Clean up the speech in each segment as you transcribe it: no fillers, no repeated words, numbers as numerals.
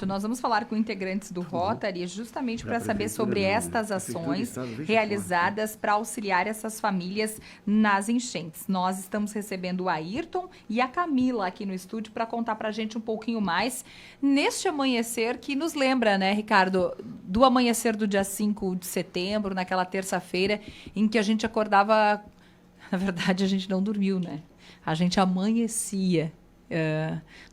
Nós vamos falar com integrantes do Rotary justamente para saber sobre estas ações realizadas para auxiliar essas famílias nas enchentes. Nós estamos recebendo o Ayrton e a Camila aqui no estúdio para contar para a gente um pouquinho mais neste amanhecer que nos lembra, né, Ricardo, do amanhecer do dia 5 de setembro, naquela terça-feira, em que a gente acordava. Na verdade, a gente não dormiu, né? A gente amanhecia.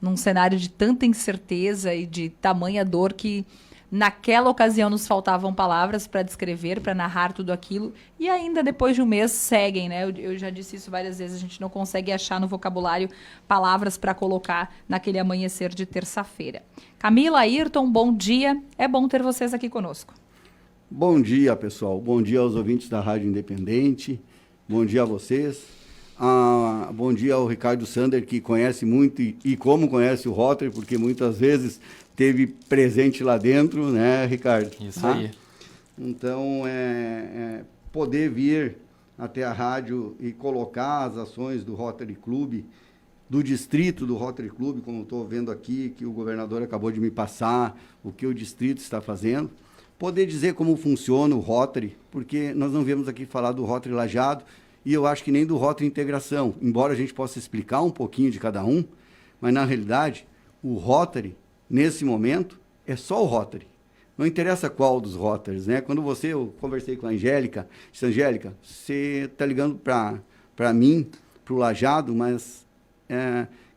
Num cenário de tanta incerteza e de tamanha dor que naquela ocasião nos faltavam palavras para descrever, para narrar tudo aquilo, e ainda depois de um mês seguem, né? Eu já disse isso várias vezes, a gente não consegue achar no vocabulário palavras para colocar naquele amanhecer de terça-feira. Camila, Ayrton, bom dia, é bom ter vocês aqui conosco. Bom dia, pessoal, bom dia aos ouvintes da Rádio Independente, bom dia a vocês. Bom dia ao Ricardo Sander, que conhece muito e como conhece o Rotary, porque muitas vezes teve presente lá dentro, né, Ricardo? Isso aí. Então, poder vir até a rádio e colocar as ações do Rotary Clube, do distrito do Rotary Clube, como estou vendo aqui, que o governador acabou de me passar, o que o distrito está fazendo. Poder dizer como funciona o Rotary, porque nós não viemos aqui falar do Rotary Lajeado, e eu acho que nem do Rotary Integração, embora a gente possa explicar um pouquinho de cada um, mas na realidade, o Rotary, nesse momento, é só o Rotary. Não interessa qual dos Rotarys, né? Quando eu conversei com a Angélica, disse, Angélica, você está ligando para mim, para o Lajeado, mas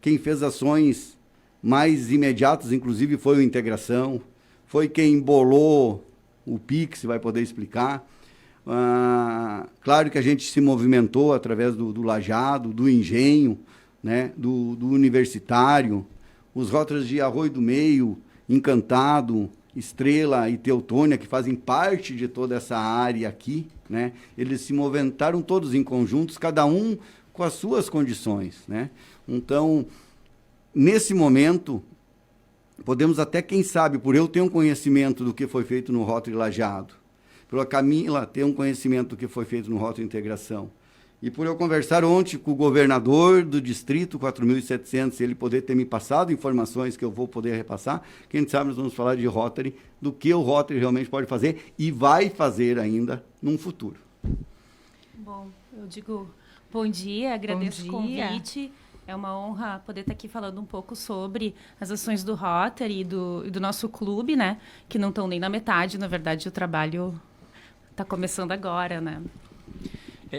quem fez ações mais imediatas, inclusive, foi o Integração, foi quem bolou o PIX, vai poder explicar. Claro que a gente se movimentou através do Lajeado, do Engenho, né, do Universitário, os Rotarys de Arroio do Meio, Encantado, Estrela e Teutônia, que fazem parte de toda essa área aqui, né, eles se movimentaram todos em conjuntos, cada um com as suas condições, né? Então, nesse momento, podemos até, quem sabe, por eu ter um conhecimento do que foi feito no Rotary Lajeado, pela Camila ter um conhecimento do que foi feito no Rotary Integração. E por eu conversar ontem com o governador do distrito 4.700, ele poder ter me passado informações que eu vou poder repassar, quem sabe nós vamos falar de Rotary, do que o Rotary realmente pode fazer e vai fazer ainda num futuro. Bom, eu digo bom dia, agradeço o convite. É uma honra poder estar aqui falando um pouco sobre as ações do Rotary e do nosso clube, né? Que não estão nem na metade, na verdade, o trabalho está começando agora, né?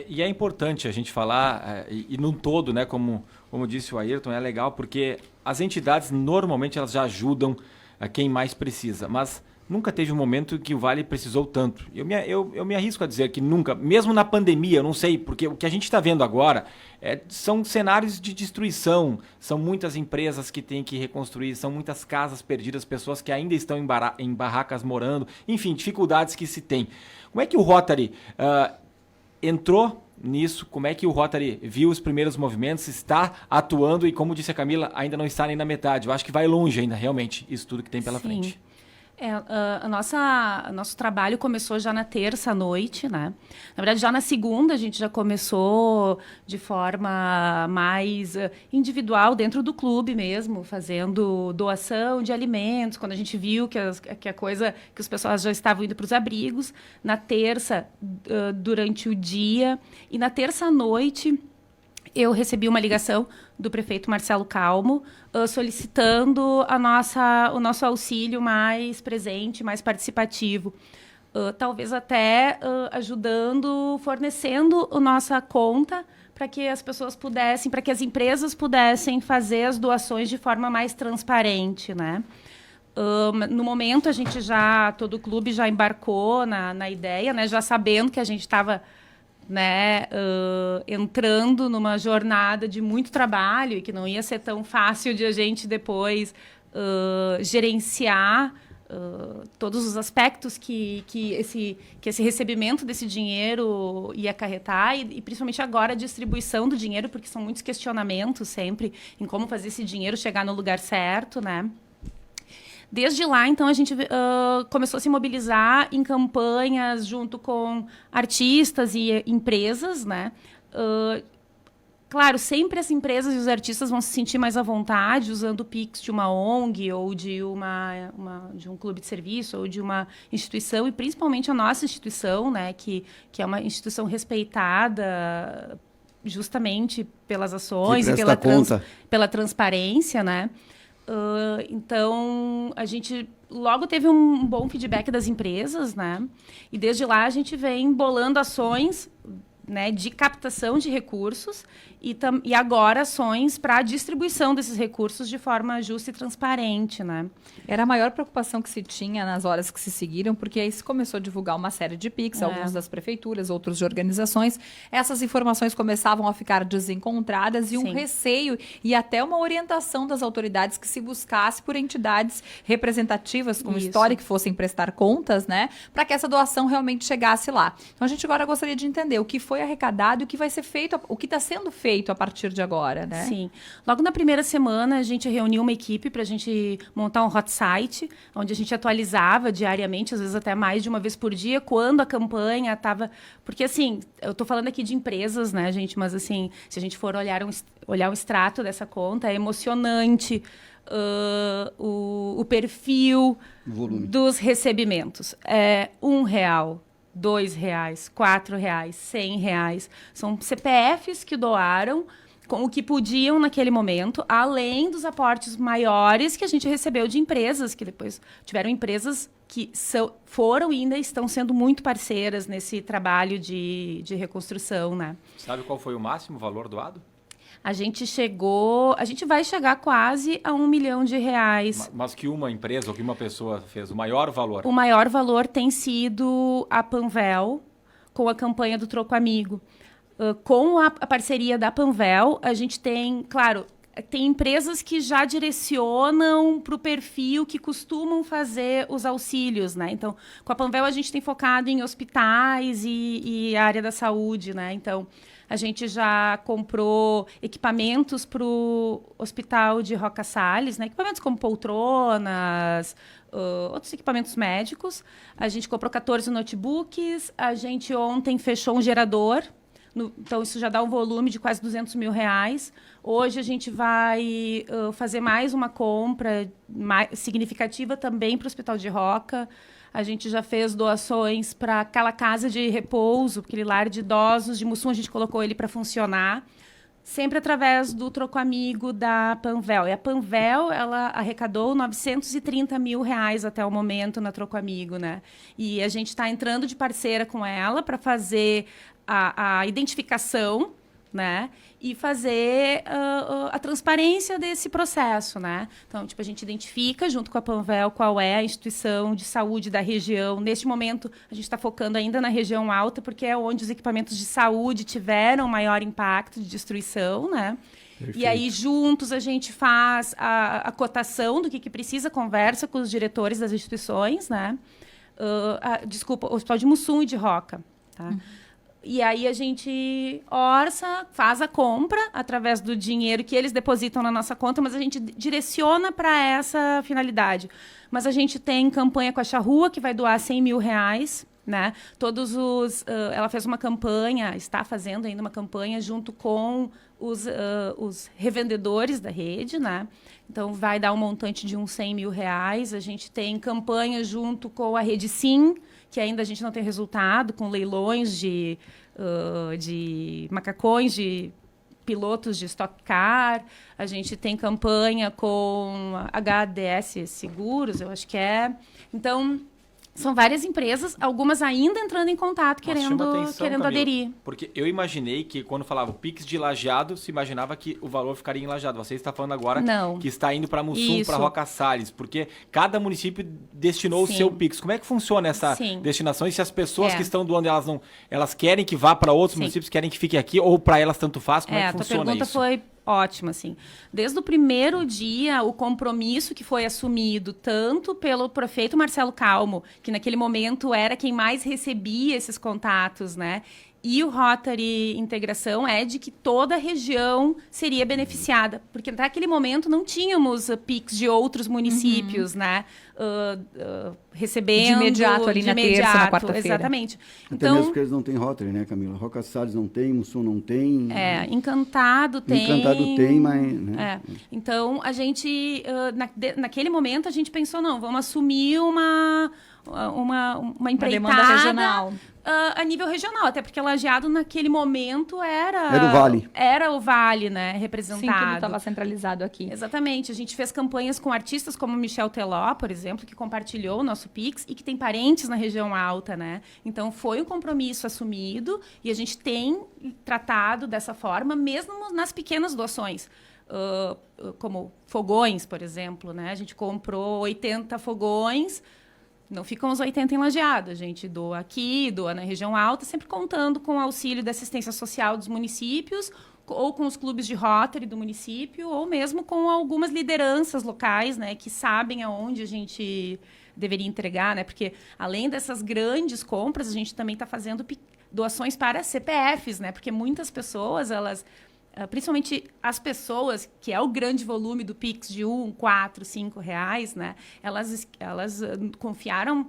E é importante a gente falar, e num todo, né, como disse o Ayrton, é legal porque as entidades normalmente elas já ajudam a quem mais precisa, mas nunca teve um momento que o Vale precisou tanto. Eu me arrisco a dizer que nunca, mesmo na pandemia, eu não sei, porque o que a gente está vendo agora são cenários de destruição, são muitas empresas que têm que reconstruir, são muitas casas perdidas, pessoas que ainda estão em barracas morando, enfim, dificuldades que se tem. Como é que o Rotary entrou nisso? Como é que o Rotary viu os primeiros movimentos, está atuando e, como disse a Camila, ainda não está nem na metade? Eu acho que vai longe ainda, realmente, isso tudo que tem pela frente. Nosso trabalho começou já na terça-noite, né? Na verdade, já na segunda a gente já começou de forma mais individual, dentro do clube mesmo, fazendo doação de alimentos, quando a gente viu que os pessoal já estavam indo para os abrigos. Na terça, durante o dia, e na terça-noite, eu recebi uma ligação do prefeito Marcelo Calmo, solicitando o nosso auxílio mais presente, mais participativo. Talvez até ajudando, fornecendo a nossa conta para que as pessoas pudessem, para que as empresas pudessem fazer as doações de forma mais transparente, né? No momento, todo o clube já embarcou na ideia, né? Já sabendo que a gente estava, né, entrando numa jornada de muito trabalho e que não ia ser tão fácil de a gente depois gerenciar todos os aspectos que esse recebimento desse dinheiro ia acarretar e principalmente agora a distribuição do dinheiro, porque são muitos questionamentos sempre em como fazer esse dinheiro chegar no lugar certo, né? Desde lá, então, a gente começou a se mobilizar em campanhas junto com artistas e empresas, né? Claro, sempre as empresas e os artistas vão se sentir mais à vontade usando o Pix de uma ONG ou de de um clube de serviço ou de uma instituição, e principalmente a nossa instituição, né, que é uma instituição respeitada justamente pelas ações e pela transparência, né? Então, a gente logo teve um bom feedback das empresas, né? E desde lá a gente vem bolando ações, né, de captação de recursos e agora ações para a distribuição desses recursos de forma justa e transparente, né? Era a maior preocupação que se tinha nas horas que se seguiram, porque aí se começou a divulgar uma série de PIX, alguns das prefeituras, outros de organizações. Essas informações começavam a ficar desencontradas e um receio e até uma orientação das autoridades que se buscasse por entidades representativas com história que fossem prestar contas, né, para que essa doação realmente chegasse lá. Então a gente agora gostaria de entender o que foi arrecadado e o que vai ser feito, o que está sendo feito a partir de agora, né? Sim. Logo na primeira semana, a gente reuniu uma equipe para a gente montar um hot site, onde a gente atualizava diariamente, às vezes até mais de uma vez por dia, quando a campanha estava... Porque, assim, eu estou falando aqui de empresas, né, gente? Mas, assim, se a gente for olhar o extrato dessa conta, é emocionante o perfil dos recebimentos. É R$1, R$2, R$4, R$100. São CPFs que doaram com o que podiam naquele momento, além dos aportes maiores que a gente recebeu de empresas, que depois tiveram empresas que foram e ainda estão sendo muito parceiras nesse trabalho de reconstrução, né? Sabe qual foi o máximo valor doado? A gente vai chegar quase a R$1 milhão. Mas que uma empresa ou que uma pessoa fez o maior valor? O maior valor tem sido a Panvel, com a campanha do Troco Amigo. Com a parceria da Panvel, a gente tem, claro, tem empresas que já direcionam para o perfil que costumam fazer os auxílios, né? Então, com a Panvel a gente tem focado em hospitais e a área da saúde, né? Então, a gente já comprou equipamentos para o Hospital de Roca Salles, né? Equipamentos como poltronas, outros equipamentos médicos. A gente comprou 14 notebooks. A gente ontem fechou um gerador. Então, isso já dá um volume de quase R$200 mil. Hoje, a gente vai fazer mais uma compra significativa também para o Hospital de Roca. A gente já fez doações para aquela casa de repouso, aquele lar de idosos de Mussum, a gente colocou ele para funcionar, sempre através do Troco Amigo da Panvel. E a Panvel, ela arrecadou R$930 mil até o momento na Troco Amigo, né? E a gente está entrando de parceira com ela para fazer a identificação, né? E fazer a transparência desse processo, né? Então, tipo, a gente identifica, junto com a Panvel, qual é a instituição de saúde da região. Neste momento, a gente está focando ainda na região alta, porque é onde os equipamentos de saúde tiveram maior impacto de destruição, né? Perfeito. E aí, juntos, a gente faz a cotação do que precisa, conversa com os diretores das instituições, né? O Hospital de Mussum e de Roca, tá? E aí a gente faz a compra através do dinheiro que eles depositam na nossa conta, mas a gente direciona para essa finalidade. Mas a gente tem campanha com a Charrua, que vai doar R$100 mil, né? Ela fez uma campanha, está fazendo ainda uma campanha junto com os revendedores da rede, né? Então, vai dar um montante de uns R$100 mil. A gente tem campanha junto com a Rede Sim, que ainda a gente não tem resultado, com leilões de macacões, de pilotos de Stock Car. A gente tem campanha com HDS Seguros, eu acho que é. Então, são várias empresas, algumas ainda entrando em contato, querendo Camila, aderir. Porque eu imaginei que, quando falava o Pix de Lajeado, se imaginava que o valor ficaria em Lajeado. Você está falando agora que está indo para Mussum, para Roca Salles, porque cada município destinou o seu Pix. Como é que funciona essa destinação? E se as pessoas que estão doando, elas querem que vá para outros municípios, querem que fique aqui, ou para elas tanto faz? Como é que funciona isso? A tua pergunta foi ótima, assim. Desde o primeiro dia, o compromisso que foi assumido tanto pelo prefeito Marcelo Calmo, que naquele momento era quem mais recebia esses contatos, né? E o Rotary Integração é de que toda a região seria beneficiada, porque naquele momento não tínhamos PIX de outros municípios, né? recebendo... De imediato, ali na terça, na quarta-feira. Exatamente. Até Então, mesmo porque eles não têm Rotary, né, Camila? Roca Salles não tem, Mussum não tem. Encantado tem... Encantado tem, mas... Né? Então, a gente, naquele momento, a gente pensou, não, vamos assumir uma empreitada... demanda regional. A nível regional, até porque Lajeado, naquele momento, Era o Vale. Era o Vale, né, Sim, representado. tudo estava centralizado aqui. Exatamente. A gente fez campanhas com artistas como Michel Teló, por exemplo, que compartilhou o nosso Pix e que tem parentes na região alta, né? Então, foi um compromisso assumido e a gente tem tratado dessa forma, mesmo nas pequenas doações. Como fogões, por exemplo, né? A gente comprou 80 fogões. Não ficam os 80 em Lajeado, a gente doa aqui, doa na região alta, sempre contando com o auxílio da assistência social dos municípios, ou com os clubes de Rotary do município, ou mesmo com algumas lideranças locais, né, que sabem aonde a gente deveria entregar, né, porque além dessas grandes compras, a gente também está fazendo doações para CPFs, né, porque muitas pessoas, elas... principalmente as pessoas, que é o grande volume do Pix de R$1, R$4, R$5, né? Elas confiaram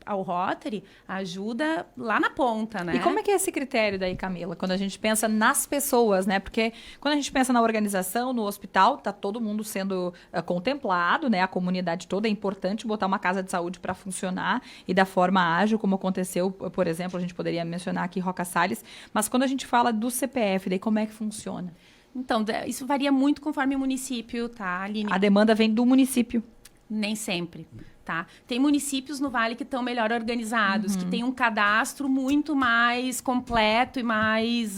ao Rotary a ajuda lá na ponta, né? E como é que é esse critério daí, Camila? Quando a gente pensa nas pessoas, né? Porque quando a gente pensa na organização, no hospital, tá todo mundo sendo contemplado, né? A comunidade toda, é importante botar uma casa de saúde para funcionar e da forma ágil, como aconteceu, por exemplo, a gente poderia mencionar aqui Roca Salles, mas quando a gente fala do CPF, daí como é que funciona? Então, isso varia muito conforme o município, tá, Aline? A demanda vem do município. Nem sempre. Tá? Tem municípios no Vale que estão melhor organizados, que têm um cadastro muito mais completo e mais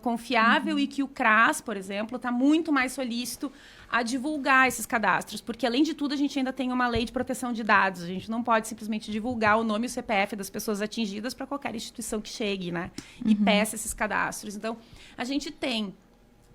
confiável e que o CRAS, por exemplo, está muito mais solícito a divulgar esses cadastros, porque, além de tudo, a gente ainda tem uma lei de proteção de dados. A gente não pode simplesmente divulgar o nome e o CPF das pessoas atingidas para qualquer instituição que chegue, né? E peça esses cadastros. Então, a gente tem,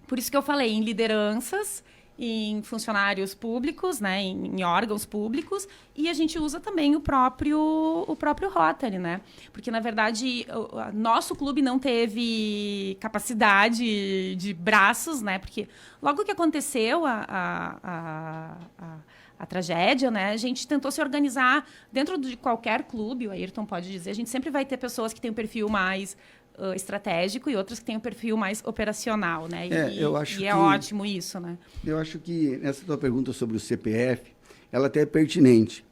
por isso que eu falei, em lideranças, em funcionários públicos, né, em órgãos públicos, e a gente usa também o próprio Rotary, né? Porque, na verdade, nosso clube não teve capacidade de braços, né? Porque logo que aconteceu a tragédia, né? A gente tentou se organizar dentro de qualquer clube, o Ayrton pode dizer, a gente sempre vai ter pessoas que têm um perfil mais estratégico e outras que têm um perfil mais operacional, né? Eu acho que é ótimo isso, né? Eu acho que essa tua pergunta sobre o CPF, ela até é pertinente,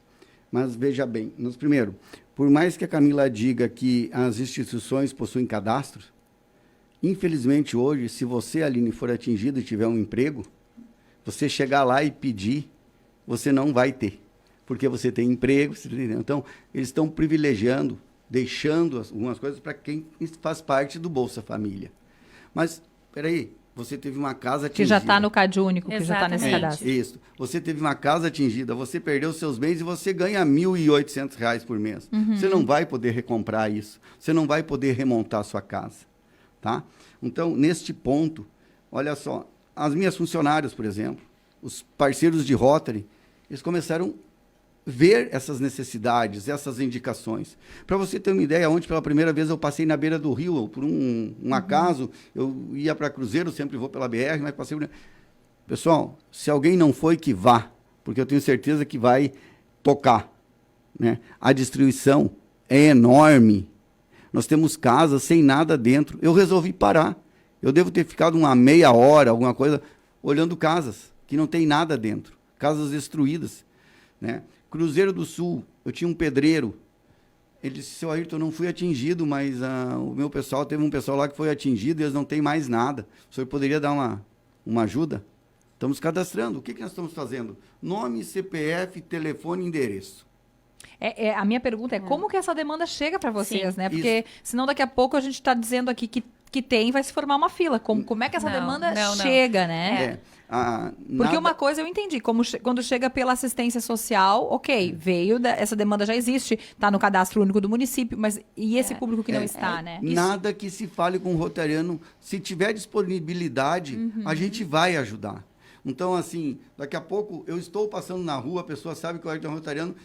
mas veja bem, primeiro, por mais que a Camila diga que as instituições possuem cadastros, infelizmente hoje, se você, Aline, for atingido e tiver um emprego, você chegar lá e pedir, você não vai ter, porque você tem emprego, então eles estão privilegiando, deixando algumas coisas para quem faz parte do Bolsa Família. Mas, peraí, você teve uma casa atingida. Que já está no CAD único, que já está nesse Exatamente. cadastro. Isso. Você teve uma casa atingida, você perdeu seus bens e você ganha R$ 1.800 por mês. Você não vai poder recomprar isso. Você não vai poder remontar a sua casa. Tá? Então, neste ponto, olha só, as minhas funcionárias, por exemplo, os parceiros de Rotary, eles começaram ver essas necessidades, essas indicações. Para você ter uma ideia, ontem pela primeira vez eu passei na beira do rio, por um acaso, eu ia para Cruzeiro, sempre vou pela BR, mas passei... Pessoal, se alguém não foi, que vá, porque eu tenho certeza que vai tocar, né? A destruição é enorme. Nós temos casas sem nada dentro. Eu resolvi parar. Eu devo ter ficado uma meia hora, alguma coisa, olhando casas que não tem nada dentro, casas destruídas, né? Cruzeiro do Sul, eu tinha um pedreiro. Ele disse, seu Ayrton, eu não fui atingido, mas o meu pessoal, teve um pessoal lá que foi atingido e eles não têm mais nada. O senhor poderia dar uma ajuda? Estamos cadastrando. O que nós estamos fazendo? Nome, CPF, telefone e endereço. A minha pergunta é como que essa demanda chega para vocês, Sim, né? Porque senão daqui a pouco a gente está dizendo aqui que tem, vai se formar uma fila. Como é que essa demanda chega, né? Porque uma coisa eu entendi, quando chega pela assistência social, ok, veio, essa demanda já existe, está no cadastro único do município, mas e esse público que não está, né? Nada que se fale com o rotariano, se tiver disponibilidade, a gente vai ajudar. Então, assim, daqui a pouco eu estou passando na rua, a pessoa sabe que eu sou rotariano,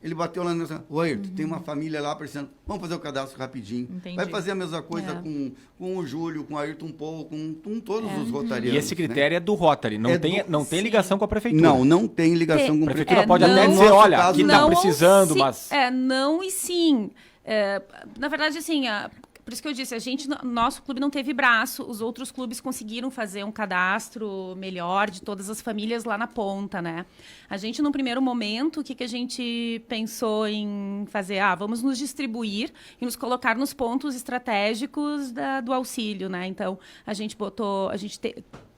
Ele bateu lá nessa. Ô, Ayrton, tem uma família lá precisando. Vamos fazer o cadastro rapidinho. Entendi. Vai fazer a mesma coisa com o Júlio, com o Ayrton Paul, com todos os rotarianos. E esse critério é do Rotary, não tem ligação com a prefeitura. Não tem ligação com a prefeitura. A prefeitura pode não, até dizer, olha, aqui está precisando, mas... Não e sim. Na verdade, assim, por isso que eu disse, nosso clube não teve braço, os outros clubes conseguiram fazer um cadastro melhor de todas as famílias lá na ponta, né? A gente, num primeiro momento, o que a gente pensou em fazer? Vamos nos distribuir e nos colocar nos pontos estratégicos do auxílio, né? Então, a gente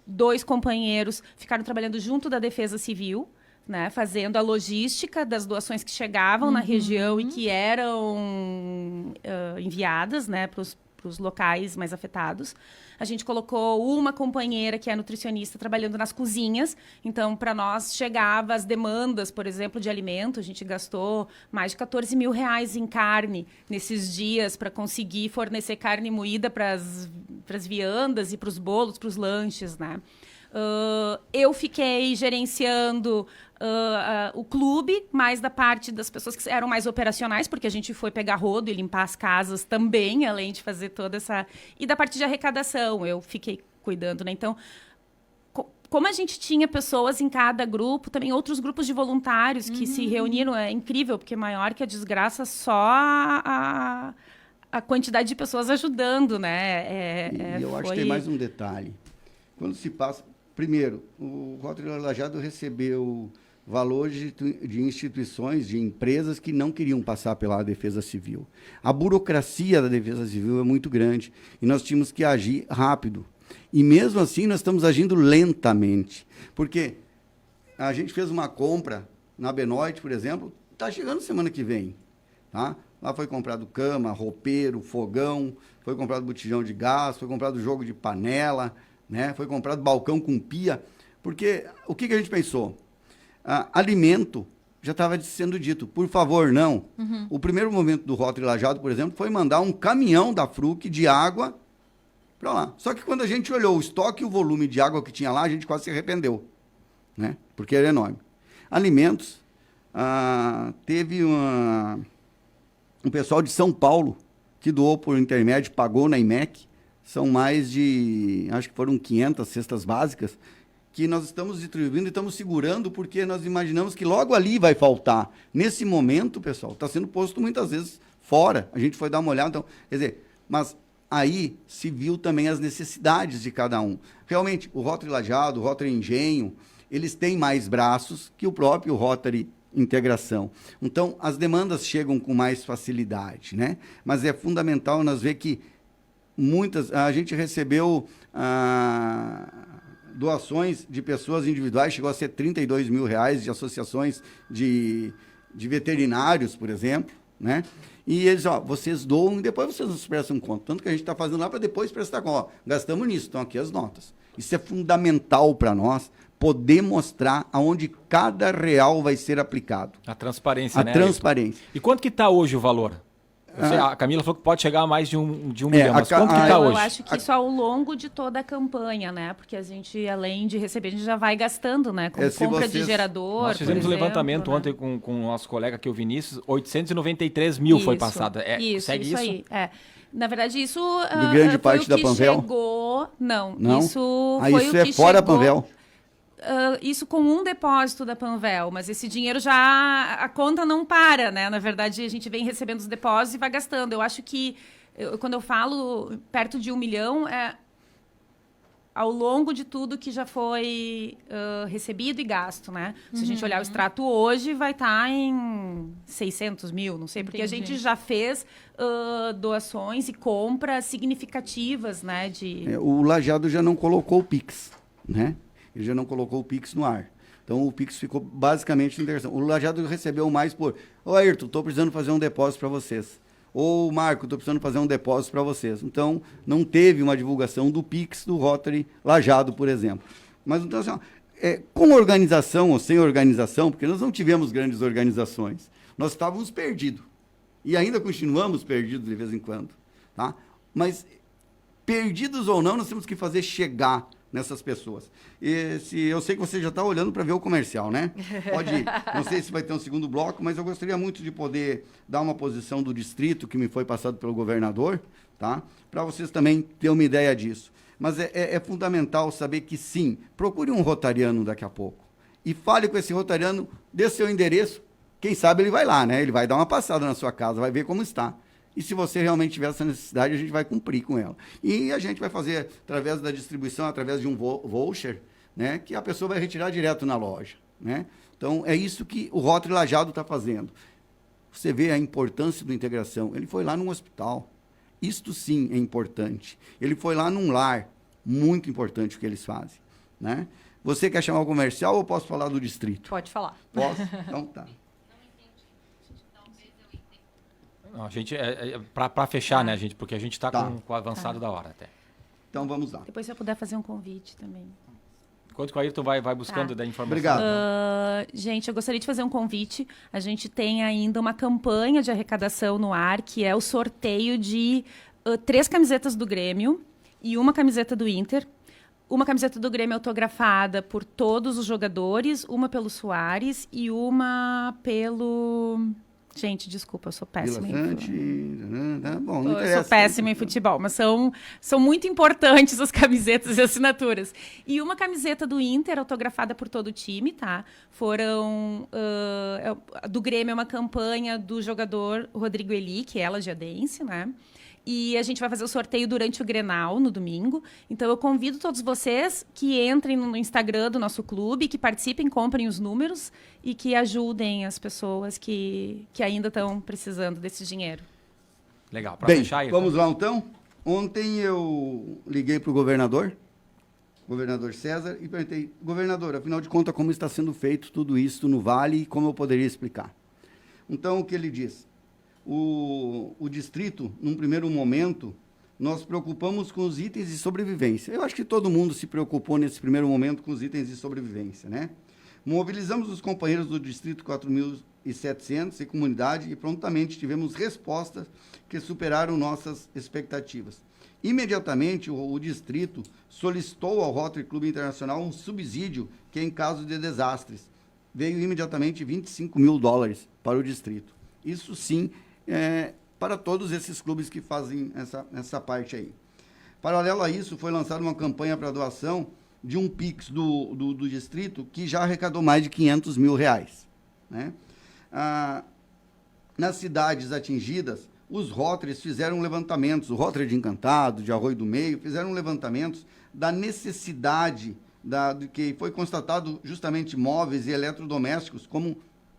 2 companheiros ficaram trabalhando junto da Defesa Civil, né, fazendo a logística das doações que chegavam na região e que eram enviadas, né, para os locais mais afetados. A gente colocou uma companheira que é nutricionista trabalhando nas cozinhas. Então, para nós, chegava as demandas, por exemplo, de alimento. A gente gastou mais de 14 mil reais em carne nesses dias para conseguir fornecer carne moída para as viandas e para os bolos, para os lanches, né? Eu fiquei gerenciando o clube, mais da parte das pessoas que eram mais operacionais, porque a gente foi pegar rodo e limpar as casas também, além de fazer toda essa... E da parte de arrecadação, eu fiquei cuidando, né? Então, como a gente tinha pessoas em cada grupo, também outros grupos de voluntários que se reuniram, é incrível, porque maior que a desgraça só a quantidade de pessoas ajudando, né? E eu acho que tem mais um detalhe. Quando se passa... Primeiro, o Rotary Lajado recebeu valores de instituições, de empresas que não queriam passar pela Defesa Civil. A burocracia da Defesa Civil é muito grande e nós tínhamos que agir rápido. E mesmo assim nós estamos agindo lentamente, porque a gente fez uma compra na Benoit, por exemplo, está chegando semana que vem. Tá? Lá foi comprado cama, roupeiro, fogão, foi comprado botijão de gás, foi comprado jogo de panela, né? Foi comprado balcão com pia, porque o que a gente pensou? Alimento já estava sendo dito, por favor, não. O primeiro momento do Rotary Lajado, por exemplo, foi mandar um caminhão da Fruc de água para lá. Só que quando a gente olhou o estoque e o volume de água que tinha lá, a gente quase se arrependeu, né? Porque era enorme. Alimentos, teve um pessoal de São Paulo que doou por intermédio, pagou na IMEC. São mais de, acho que foram 500 cestas básicas, que nós estamos distribuindo e estamos segurando, porque nós imaginamos que logo ali vai faltar. Nesse momento, pessoal, está sendo posto muitas vezes fora. A gente foi dar uma olhada, então, quer dizer, mas aí se viu também as necessidades de cada um. Realmente, o Rotary Lajado, o Rotary Engenho, eles têm mais braços que o próprio Rotary Integração. Então, as demandas chegam com mais facilidade, né? Mas é fundamental nós ver que a gente recebeu doações de pessoas individuais, chegou a ser 32 mil reais, de associações de veterinários, por exemplo, né? E eles, vocês doam e depois vocês nos prestam conta. Tanto que a gente está fazendo lá para depois prestar conta. Gastamos nisso, estão aqui as notas. Isso é fundamental para nós, poder mostrar aonde cada real vai ser aplicado. A transparência, né? A transparência. E quanto que está hoje o valor? A Camila falou que pode chegar a mais de um milhão, mas quanto que está hoje? Eu acho que isso ao longo de toda a campanha, né? Porque a gente, além de receber, a gente já vai gastando, né? Com compra de gerador, nós fizemos um levantamento ontem com o nosso colega aqui, o Vinícius, 893 mil foi passado. Segue isso? Aí. Na verdade, isso do grande parte da Panvel? Chegou... Não, isso foi o que chegou... fora a Panvel? Isso com um depósito da Panvel, mas esse dinheiro já... A conta não para, né? Na verdade, a gente vem recebendo os depósitos e vai gastando. Eu acho que, quando eu falo perto de 1 milhão, ao longo de tudo que já foi recebido e gasto, né? Se a gente olhar o extrato hoje, vai estar em 600 mil, não sei, porque a gente já fez doações e compras significativas, né? O Lajado já não colocou o Pix, né? Ele já não colocou o Pix no ar. Então, o Pix ficou basicamente na integração. O Lajado recebeu mais por... Ô, Ayrton, estou precisando fazer um depósito para vocês. Ou, Marco, estou precisando fazer um depósito para vocês. Então, não teve uma divulgação do Pix do Rotary Lajado, por exemplo. Mas, então, assim, com organização ou sem organização, porque nós não tivemos grandes organizações, nós estávamos perdidos. E ainda continuamos perdidos de vez em quando. Tá? Mas, perdidos ou não, nós temos que fazer chegar nessas pessoas. Eu sei que você já está olhando para ver o comercial, né? Pode ir. Não sei se vai ter um segundo bloco, mas eu gostaria muito de poder dar uma posição do distrito que me foi passado pelo governador, tá? Para vocês também terem uma ideia disso. Mas é fundamental saber que, sim, procure um rotariano daqui a pouco. E fale com esse rotariano, dê seu endereço. Quem sabe ele vai lá, né? Ele vai dar uma passada na sua casa, vai ver como está. E se você realmente tiver essa necessidade, a gente vai cumprir com ela. E a gente vai fazer, através da distribuição, através de um voucher, né? Que a pessoa vai retirar direto na loja, né? Então, é isso que o Rotary Lajeado está fazendo. Você vê a importância da integração. Ele foi lá num hospital. Isto sim é importante. Ele foi lá num lar, muito importante o que eles fazem, né? Você quer chamar o comercial ou posso falar do distrito? Pode falar. Posso? Então tá. Não, a gente, para fechar, né, gente? Porque a gente está com o avançado da hora até. Então vamos lá. Depois se eu puder fazer um convite também. Enquanto que o Ayrton vai buscando da informação. Obrigado. Gente, eu gostaria de fazer um convite. A gente tem ainda uma campanha de arrecadação no ar, que é o sorteio de 3 camisetas do Grêmio e uma camiseta do Inter. Uma camiseta do Grêmio autografada por todos os jogadores, uma pelo Soares e uma pelo... Gente, desculpa, eu sou péssima Bom, não eu sou péssima em futebol, mas são muito importantes as camisetas e assinaturas. E uma camiseta do Inter, autografada por todo o time, tá? Do Grêmio é uma campanha do jogador Rodrigo Eli, que é lajeadense, né? E a gente vai fazer o sorteio durante o Grenal, no domingo. Então, eu convido todos vocês que entrem no Instagram do nosso clube, que participem, comprem os números e que ajudem as pessoas que ainda estão precisando desse dinheiro. Legal. Para Bem, fechar aí. vamos lá então. Ontem eu liguei para o governador César, e perguntei, governador, afinal de contas, como está sendo feito tudo isso no Vale e como eu poderia explicar? Então, o que ele disse? O distrito, num primeiro momento, nós preocupamos com os itens de sobrevivência. Eu acho que todo mundo se preocupou nesse primeiro momento com os itens de sobrevivência, né? Mobilizamos os companheiros do distrito 4.700 e comunidade e prontamente tivemos respostas que superaram nossas expectativas. Imediatamente, o distrito solicitou ao Rotary Clube Internacional um subsídio que, em caso de desastres, veio imediatamente $25 mil para o distrito. Isso sim, para todos esses clubes que fazem essa parte aí. Paralelo a isso, foi lançada uma campanha para doação de um Pix do distrito que já arrecadou mais de R$500 mil, né? Nas cidades atingidas, os Rotarys fizeram levantamentos, o Rotary de Encantado, de Arroio do Meio, fizeram levantamentos da necessidade, de que foi constatado justamente móveis e eletrodomésticos como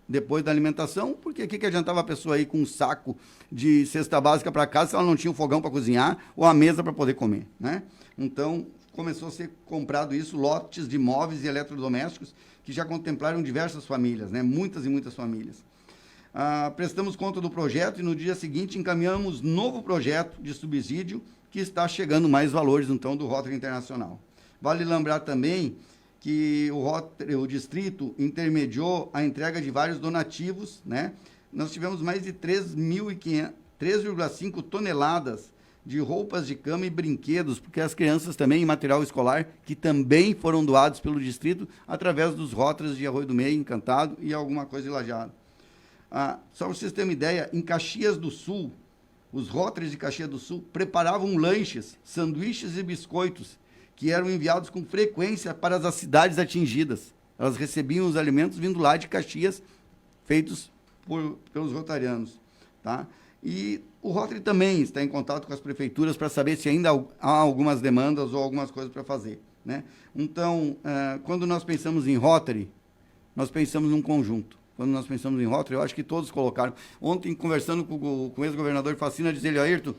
depois da alimentação, porque o que adiantava a pessoa ir com um saco de cesta básica para casa se ela não tinha um fogão para cozinhar ou a mesa para poder comer, né? Então, começou a ser comprado isso, lotes de móveis e eletrodomésticos que já contemplaram diversas famílias, né? Muitas e muitas famílias. Prestamos conta do projeto e no dia seguinte encaminhamos novo projeto de subsídio que está chegando mais valores, então, do Rotary Internacional. Vale lembrar também que o distrito intermediou a entrega de vários donativos, né? Nós tivemos mais de 3,5 toneladas de roupas de cama e brinquedos, porque as crianças também, em material escolar, que também foram doados pelo distrito, através dos Rotarys de Arroio do Meio, Encantado e alguma coisa de Lajeado. Só para vocês terem uma ideia, em Caxias do Sul, os Rotarys de Caxias do Sul preparavam lanches, sanduíches e biscoitos, que eram enviados com frequência para as cidades atingidas. Elas recebiam os alimentos vindo lá de Caxias, feitos pelos rotarianos, tá? E o Rotary também está em contato com as prefeituras para saber se ainda há algumas demandas ou algumas coisas para fazer, né? Então, quando nós pensamos em Rotary, nós pensamos num conjunto. Quando nós pensamos em Rotary, eu acho que todos colocaram. Ontem, conversando com o ex-governador Facina, dizia ele, Ayrton,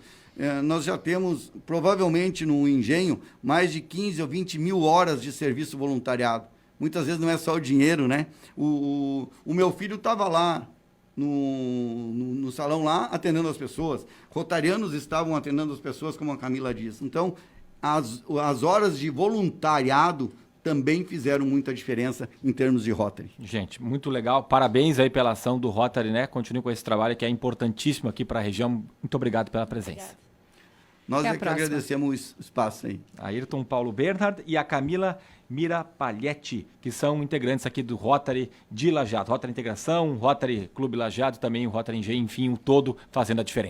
nós já temos, provavelmente, no engenho, mais de 15 ou 20 mil horas de serviço voluntariado. Muitas vezes não é só o dinheiro, né? O meu filho estava lá, no salão lá, atendendo as pessoas. Rotarianos estavam atendendo as pessoas, como a Camila diz. Então, as horas de voluntariado também fizeram muita diferença em termos de Rotary. Gente, muito legal. Parabéns aí pela ação do Rotary, né? Continue com esse trabalho que é importantíssimo aqui para a região. Muito obrigado pela presença. Obrigada. Nós Até a é que próxima. agradecemos o espaço aí. Ayrton Paulo Bernhard e a Camila Mira Palhetti, que são integrantes aqui do Rotary de Lajeado. Rotary Integração, Rotary Clube Lajeado, também o Rotary Engenho, enfim, o todo fazendo a diferença.